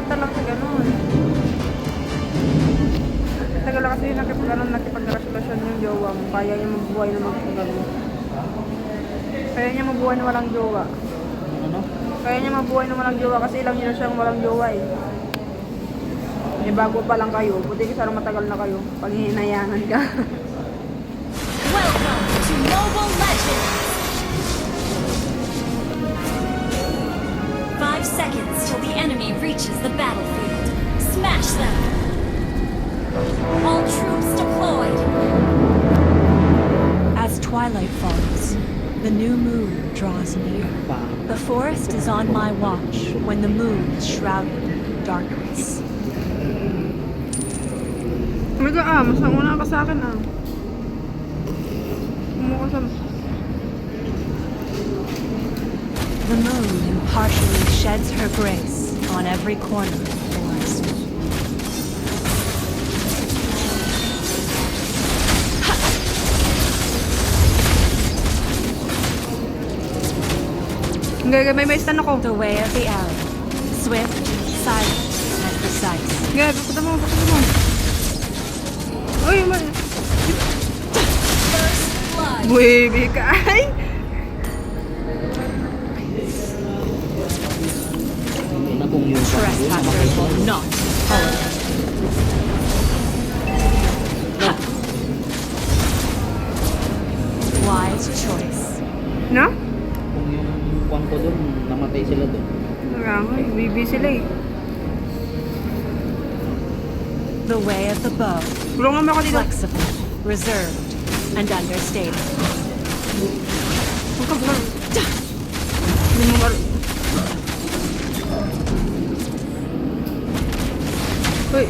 basta lang sa ganun. Tagal lang kasi nakipag-relasyon yung jowa mo. Kaya niya mabuhay na magpagano. Kaya niya mabuhay na walang jowa. Ano? Kaya niya mabuhay na walang jowa kasi ilang years siyang walang jowa eh. Eh bago pa lang kayo. Buti kasi matagal na kayo. Pag hinayangan ka. Welcome to Mobile Legends! 5 seconds till the enemy reaches the battlefield. Smash them! All troops deployed! As twilight falls, the new moon draws near. The forest is on my watch when the moon is shrouded in darkness. Amiga mas nauna ka sa akin Mukha sa... The moon impartially sheds her grace on every corner of the forest. May stun ako. The way of the arrow, swift, silent, and precise. Pupunta mo. Uy, First blood! buwibi ka. Ay! Hindi na kung yung Trespassers will not tolerate. Wise choice. No? Kung yung kwan ko dun, namatay sila dun. Bibi sila eh. The way of the bow, Bulungan mo ako dito. flexible, reserved, and understated. Huwag ka bukan. Hindi mo mar... Uy.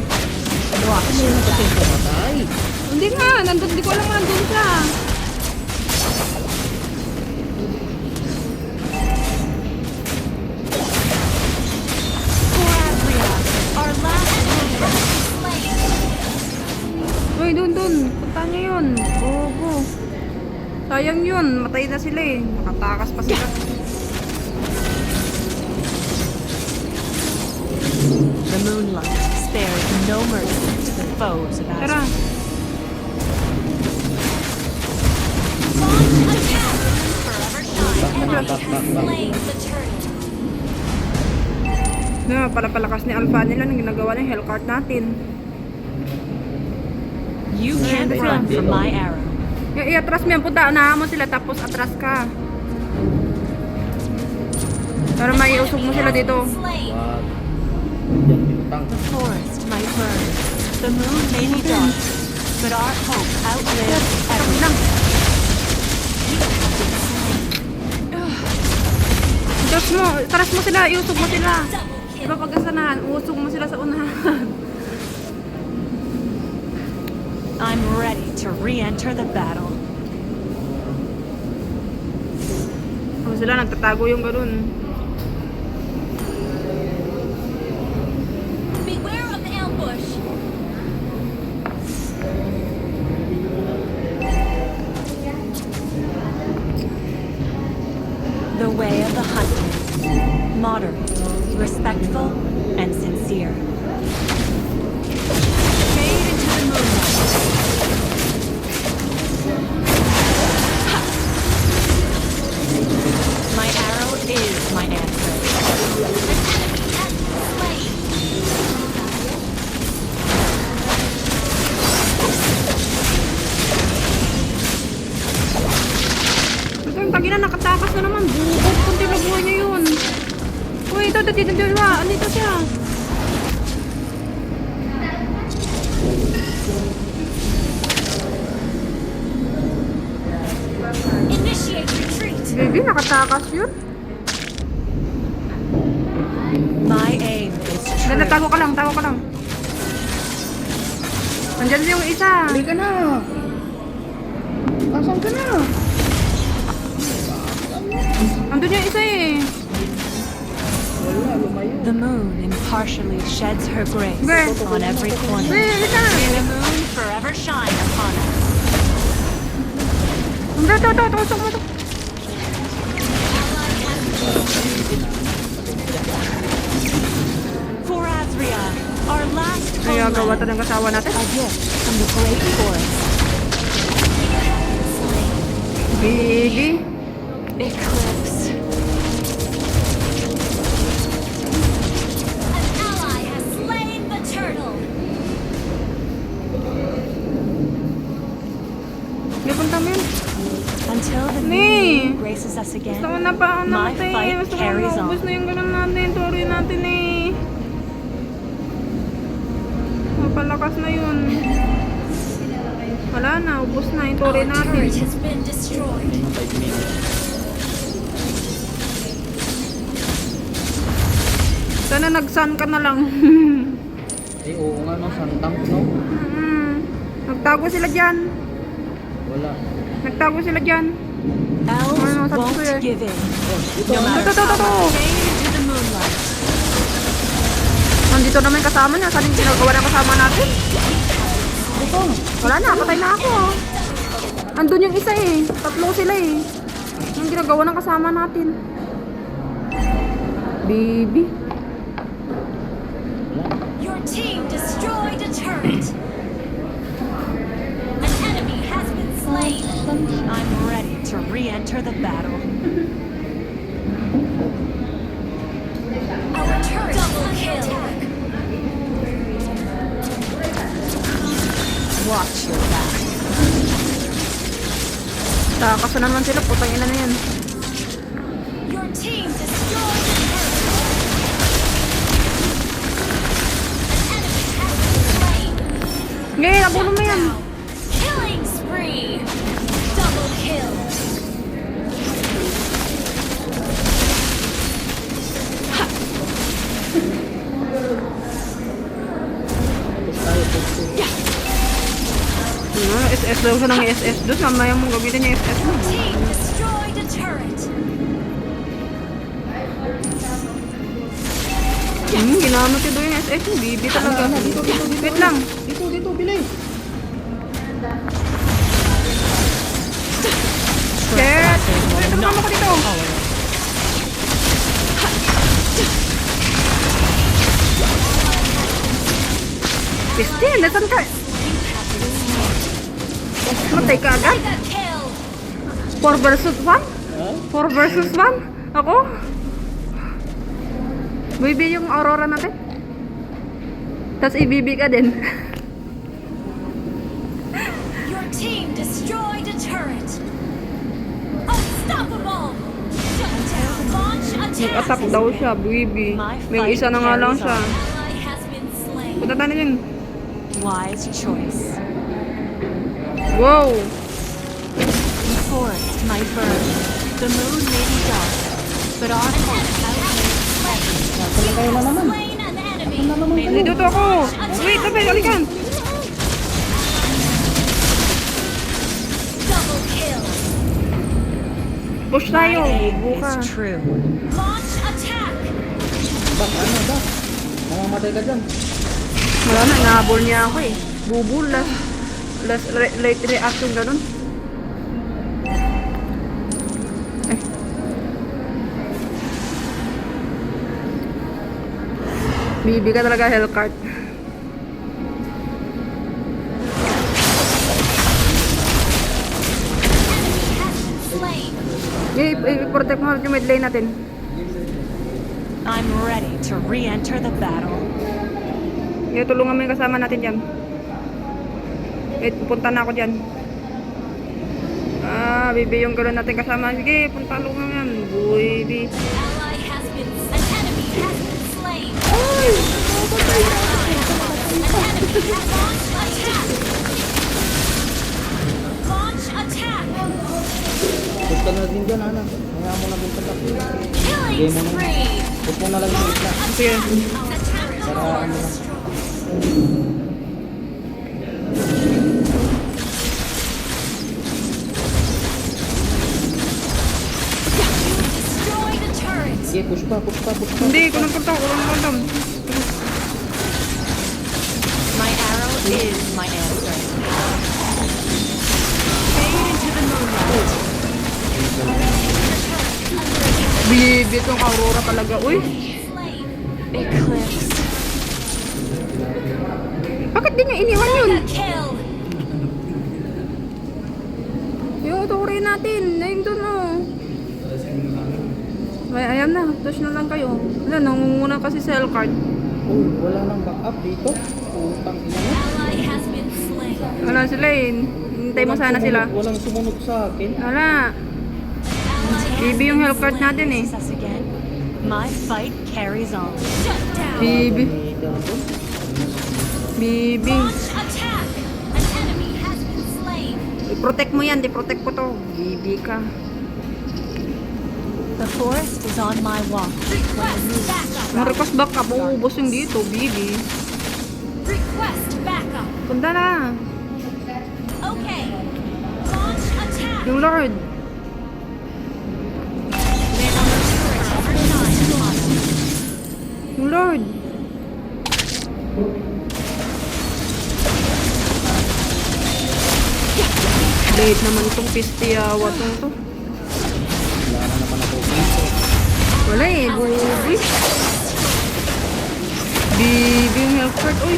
Watch Ano yung natin pamatay? Hindi nga. Hindi ko alam nga nandun siya. for Adria, our last mover. Uy, dun. Punta niyo yun. Go. Sayang yun. Matay na sila eh. Nakatakas pa sila. The moonlight spares no mercy to the foes of Tara. Azrael. Launch attack! Forever shine! Enemy has slain the turret. Palapalakas ni Alpha nila nang ginagawa ng Hellcart natin. You can't run from my arrow. Atras mo yan. Punta. Unahan mo sila tapos atras ka. Para maiusog mo sila dito. Slain! Wag. Diyan bintang. The forest might burn, the moon may be dark, but our hope outlives everything. Atras mo sila. Iusog mo sila. Double kill! Diba pagkasanahan, uusog mo sila sa unahan. I'm ready to re-enter the battle. Sila nagtatago yung ganun. Beware of the ambush! The way of the hunter, moderate, respectful, and sincere. Fade into the moonlight. My arrow is my answer. Slain! Ito yung tagina, nakatakas na naman. Bukod, kunti na buhay niya yun. Uy, ito. Andito siya. Initiate retreat! Baby, nakatakas yun. My aim is true. Tago ka lang. Nandyan yung isa. Halika na! Asan ka na? Nandun yung isa eh. Wala, lumayo. The moon impartially sheds her grace Where? on every corner. Uy, isa. May the moon forever shine upon us. Tusok mo to. For Azrael, ginagawa ito ng kasawa natin. A gift from the great forest. Biggie. Eclipse. An ally has slain the turtle. Hindi punta mo yun. Until the new Nee. moon graces us again, Gusto ko na pa my natin. fight Gusto ko carries na ubus on. na yung ganun natin. Tori natin eh. Mapalakas na yun. Wala na. Ubus na yung tori Our natin. turret has been destroyed. Mga 5 minutes. Sana nag-sun ka na lang. Eh, oo nga no, santang no? Nagtago sila dyan. Wala. Nagtago sila dyan. Elves Ano, sabi ko won't eh. give in. Ito, No matter Ito. how much fade into the moonlight. Nandito naman yung kasama niya. Saan yung ginagawa ng kasama natin? Wala na. Patay na ako. Andun yung isa eh. Tatlo sila eh. Yung ginagawa ng kasama natin. Baby. Your team destroyed a turret. An enemy has been slain. I'm ready to re-enter the battle. Our turret double kill. Watch your back. Takas na naman sila. Putang ina na yan. Your team destroyed a turret. An enemy has been slain. Ngayon, nabulo mo yan. Killing spree. Double kill. Push tayo, push to. SS daw siya ng SS doon. Mamaya mong gamitin yung SS mo. Team destroyed a turret. Ginamit yun doon yung SS mo. Bibi talaga. Wait lang. Dito, bilay. Shit! Wait, tumama ko dito. Piste, nasan ka? Matay ka agad? Mega kill. 4 versus 1? Ha? 4 versus 1? Ako? Baby yung Aurora natin. Tapos ibibi ka din. Your team destroyed a turret. Unstoppable. Shut down. Launch attack. Nag-attack daw siya, baby. May isa na nga lang siya. Ally has been slain. Punta tayo dyan. Wise choice. Wow! The forest might burn. The moon may be dark. But our hearts Slain an enemy. Dito to ako! Wait, tabi, alikan! Double kill. Push my tayo, aim buka. is true. Launch attack. Bak, ano, bak? Mamamatay ka dyan. Wala na, nahabol niya ako eh. Bubul, late reaction ganun. Eh. Bibi ka talaga, Hellcart. Slain. I-protect mo yung mid lane natin. I'm ready to re-enter the battle. Tulungan mo yung kasama natin dyan. Wait, pupunta na ako dyan. Bibi yung gano'n natin kasama. Sige, punta lungan yan. Baby. Ally has been. An enemy has been slain. Ay! An enemy has launched attack. Launch attack. Push ka na din dyan, Ana. Kaya mo na punta ka. Killing spree. Push mo na lang yung isla. Sige. Attack the Para ano na. Destroy the turret. Sige, push pa. Hindi, kulang punta. My arrow is my answer. Fade into the moonlight. Bibi itong Aurora talaga. Uy! Slain. Eclipse. di niya iniwan yun? Mega kill. Yung tukurin natin. Ayun dun oh. Ay, ayan na. Touch na lang kayo. Wala, nangunguna kasi sa card. Oh, wala nang backup dito. Putang ina mo. Ally has been slain. Wala sila eh. Hintay mo sana sila. Walang sumunod sa akin. Wala. Bibi yung health card natin eh. Us again. My fight carries on. Shut down. Bibi. Gamitan ko. Bibi. Launch attack. An enemy has been slain. I-protect mo yan. Di-protect ko to. Bibi ka. The forest is on my watch. Request backup. Ang request back ka. Buubos yung dito. Bibi. Request backup. Punta na. Okay. Launch attack. Yung Lord. Yung Lord. Late naman itong pistiyawa to. Wala na naman ako dito. Wala eh. Bubi. Bibi yung health card. Uy.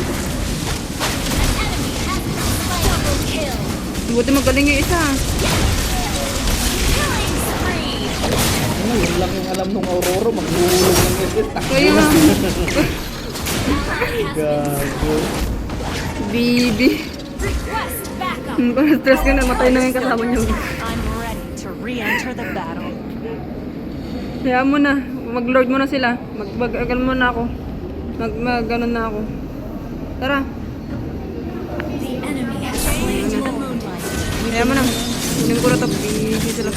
Double kill. Buti magaling yung isa. Killing spree. Ano, yun lang yung alam nung Aurora. Maghuhulog ng effect. Kaya nga. Gago. Bibi. Request backup. Stress ka na. Matay na yung kasama niyo. I'm ready to re-enter the battle. Kaya mo na. Mag-lord mo na sila. Mag-agal mo na ako. Mag-ganon na ako. Tara. The enemy has slain To the moonlight. Kaya mo na. Kunin ko na ito. Bibi sila.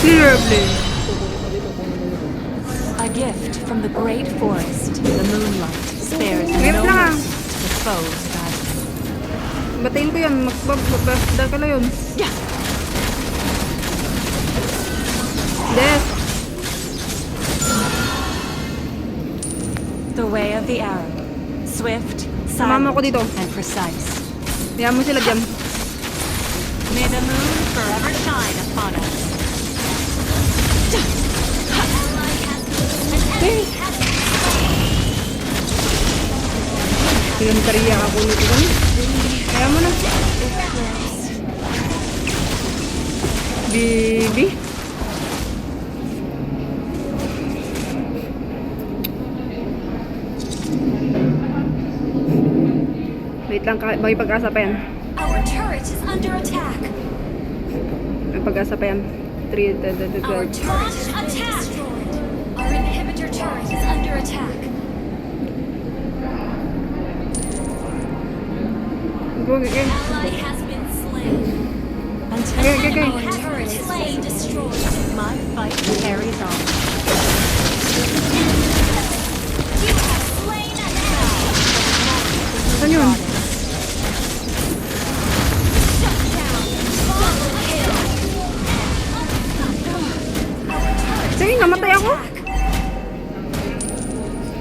Clear play. A gift from the great forest. The moonlight spares Gift no lang ah. mercy to foes guys. Batayin ko yan. Magbabda ka lang yun. Des. The way of the arrow. Swift, Sumama silent, ko dito. and precise. Kaya mo sila dyan. May the moon forever shine upon us. Pinantariya ako nito kami. Kaya mo na. Bibi. Wait lang, may pag-asa pa yan. Our turret is under attack. May pag-asa pa yan. Our turret is attack. Our inhibitor turret is under attack. Go, okay. Ally has been slain. Until Okay. Our turret is being destroyed. my fight carries on. You have slain an enemy. Saan yun? Shut down. Double kill. Sige, namatay ako.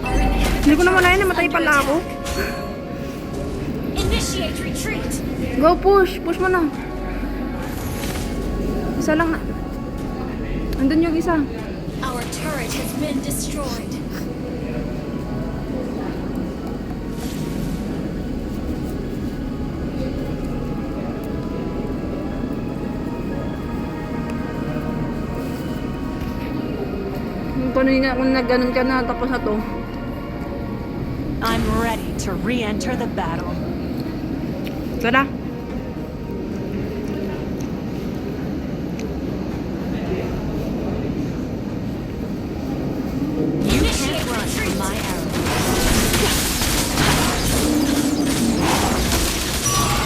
Our inhibitor Hindi ko naman turret na is namatay under pala ako. attack. Initiate retreat. Go, push. Push mo na. Isa lang na. Andun yung isa. Our turret has been destroyed. Kanina kung nagganon ka na, tapos na to. I'm ready to re-enter the battle. Tara. You can't run from my arrow.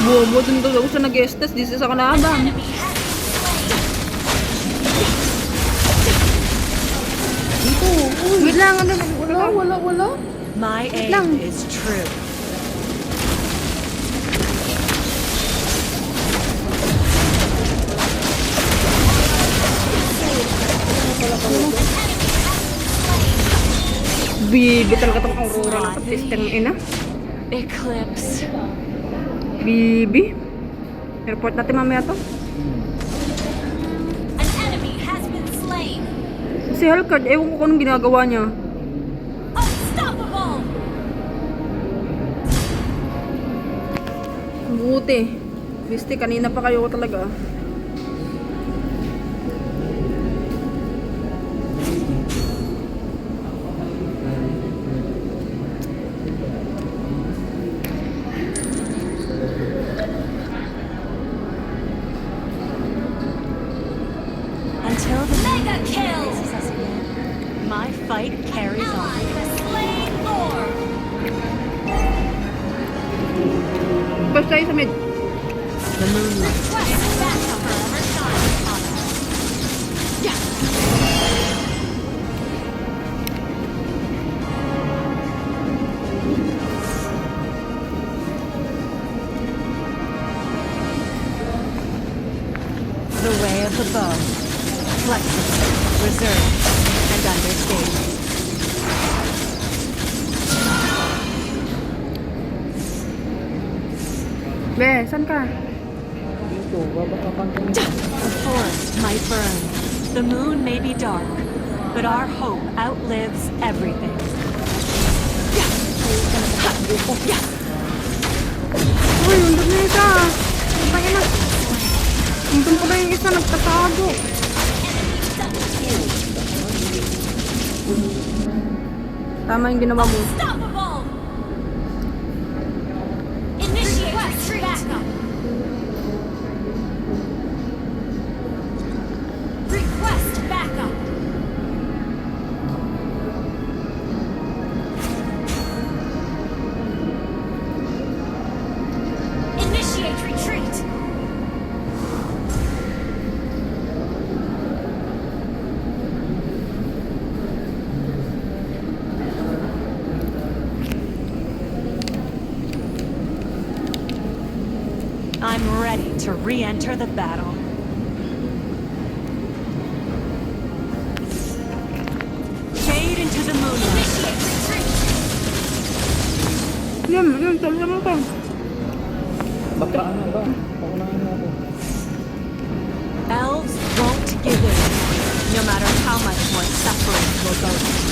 Bobo dun daw ako sa nag-estes. This is sa kalaban. Enemy has been slain. Wait lang. Wala. My aim lang. is true. Bibi talaga tong Aurora na system ina. Eclipse. Bibi. Report natin mamaya to. An enemy has been slain. Si Hellcard, ewan ko kung anong ginagawa niya. mabuti. Misti, kanina pa kayo talaga. Until the moon Mega kill! raises us again, my fight carries Ally on. has slain Thor! Push tayo sa mid. The moonlight Request backup armor shine upon us. The way of the bow, flexible, reserved, and understated. Be, saan ka? Dito, babakapan kami. The forest might burn, the moon may be dark, but our hope outlives everything. Uy, undog na isa. Ang ina. Undog ko ba yung isa nagtatago? Tama yung ginawa mo. Unstoppable! Initiate retreat! Backup! Request backup! Initiate retreat! I'm ready to re-enter the battle. Fade into the moonlight. Initiate retreat! Yun, talo naman ka. Baka ano ba? Pakunahin mo ako. Elves won't give in, no matter how much more suffering will go through.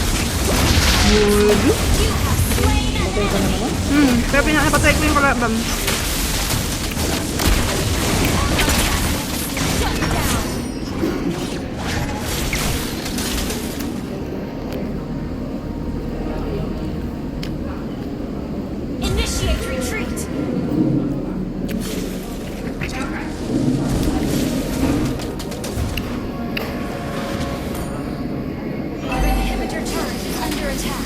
You have slain an enemy! Pero pinakapatay ko yung kalaban. Shut down! Initiate retreat! Our inhibitor turret is under attack.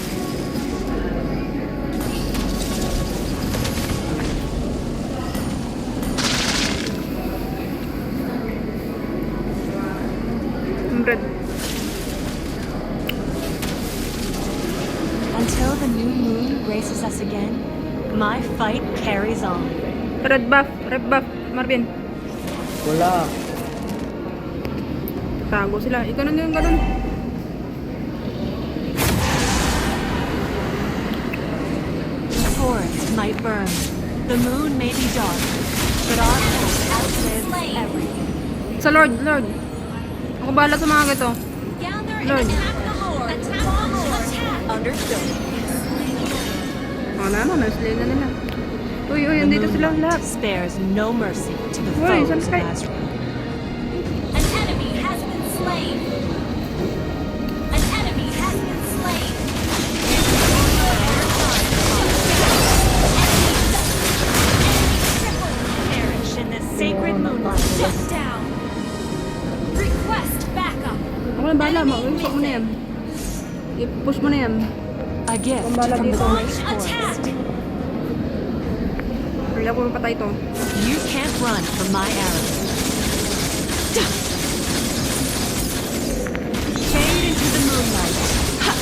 Red. Until the new moon races us again, my fight carries on. Red buff, Marvin. Wala. Tago sila. Ikaw na yung ganun. The forest might burn, the moon may be dark, but our hope outlives everything. Sa Lord. Ako bahala sa mga gato. Gather and Lord. attack the Lord! Attack! Understood. Wala na, na-slay na nila. Uy, andito sila lahat. Spares no mercy to the Uy, foes of saan kayo? Azrael. An enemy has been slain! An enemy has been slain! Perish in the sacred moonlight. Shut down! Request backup! Ako na bahala, mag-usap mo na yan. I-push mo na yan. A gift Kumbala from the dito. great Launch forest. attack! Hindi ako mapatay to. You can't run from my arrows. Fade into the moonlight. Ha!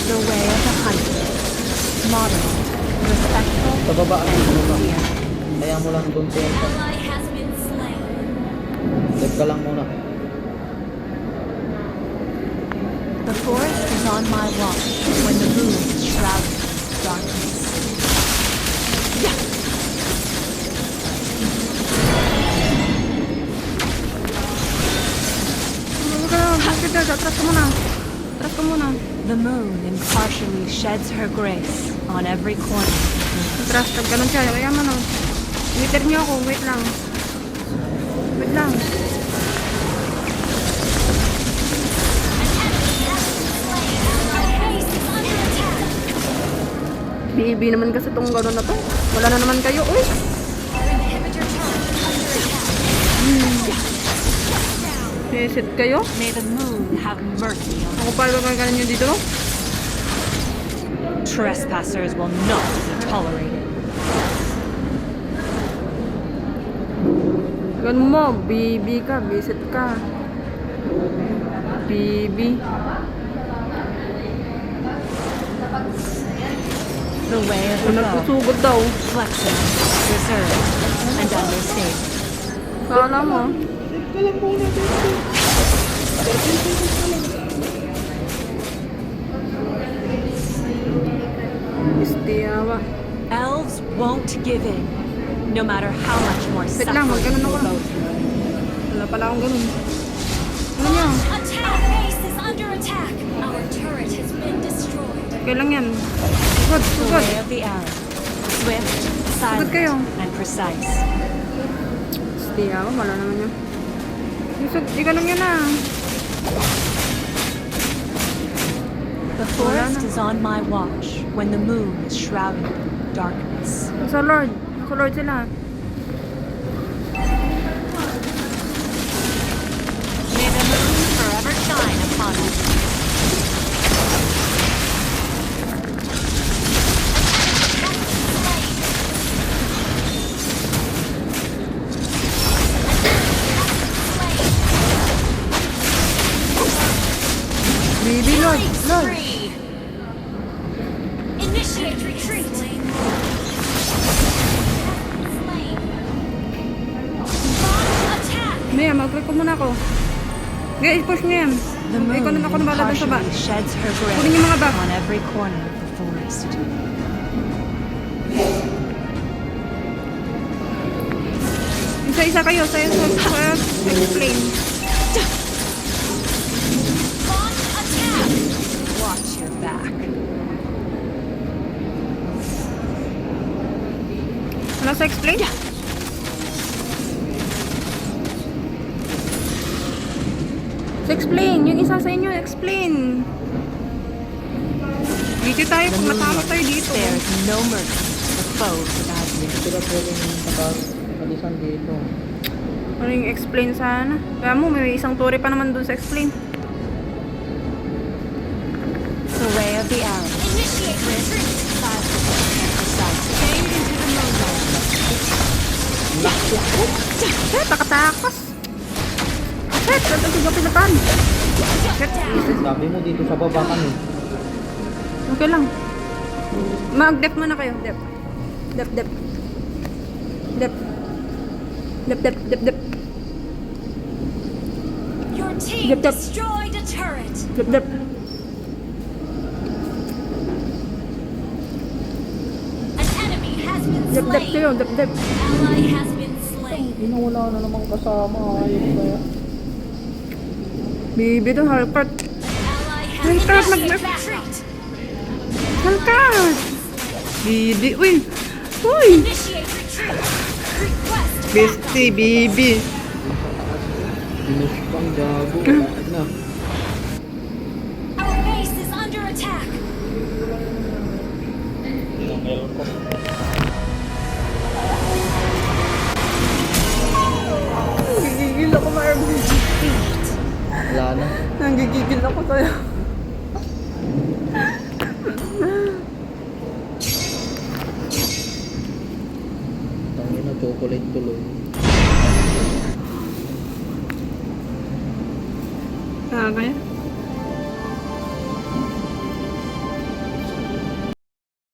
The way of the hunter. Modern, respectful, Sa baba, sa baba. clear. Kaya mo lang doon An ally has been slain. Live ka lang muna. The forest is on my watch when the moon is shrouded in darkness. Huwag ka na, bakit na, atras ka muna. Atras ka muna. The moon impartially sheds her grace on every corner. Atras, pag ganun siya. Kaya man, oh. Waiter niyo ako. Wait lang. Wait lang. Our base is under attack. BB naman kasi itong gano'n na to. Wala na naman kayo. Uy! Our inhibitor turret is under attack. Reset kayo. May the moon have mercy on Ako pa ba ganun yung dito, no? trespassers will not be tolerated. Ganun mo. BB ka. Visit ka. BB. The way of Kung the bow, nagsusugod daw. flexible, reserved, and understated. Kala mo. Istiyawa. Elves won't give in, no matter how much more Wait lang, suffering magganon we'll ako. go through. Wala pala akong ganun. Ano niya? Attack! Our base is under attack. Our turret has been destroyed. Okay lang yan. Sugod, The sugod. way of the arrow, swift, silent, kayo. and precise. Istiyawa, wala naman yun. Ganun yun na. The forest is on my watch when the moon is shrouded in darkness. Nasa Lord. Nasa Lord sila. May the moon forever shine upon us. BB Lord. Lord. Spree. Initiate retreat. Slain. Bomb attack. Maya, mag-click ko muna ako. Okay, push niya yan. The moon Ikaw na ako nabala dun sa ba. partially sheds her Kunin yung mga grace buff. on every corner of the forest. Isa-isa kayo. Sa explain. Bomb attack. Watch your back. Wala sa explain? Sa explain. Yung isa sa inyo, explain. Dito tayo. Kung matama tayo dito. There's no mercy for foes without you. Sila pwedeng alisan dito. Ano yung explain sana? Kaya mo, may isang turi pa naman dun sa explain. The way of the arrow, Initiate retreat. silent and precise. Fade into the moonlight. Shit, nakatakas. Shit, ito siya pinatan. Shit. Sabi mo dito sa baba kami. Okay lang. Mag-dep muna kayo. Dep. Dep, dep. Dep. Dep, dep, dep, dep. Your team Yep, yep. destroyed a turret. Dep, dep. An enemy has been Dep, dep slain. kayo. Dep, dep. Ally has been slain. Wala na namang kasama. Ayun kaya. Bibi doon, Halpert. Ally has Ay, tara, initiated mag-left. retreat. Halpert! Bibi, uy! Uy! Initiate retreat. Request backup. Bestie, Bibi. Pinush pang gago. Bakit na? Our base is under attack. Nagigigil ako, Marvin. Wala na. Nagigigil ako sa'yo. Tangin na chocolate tuloy. Kaya.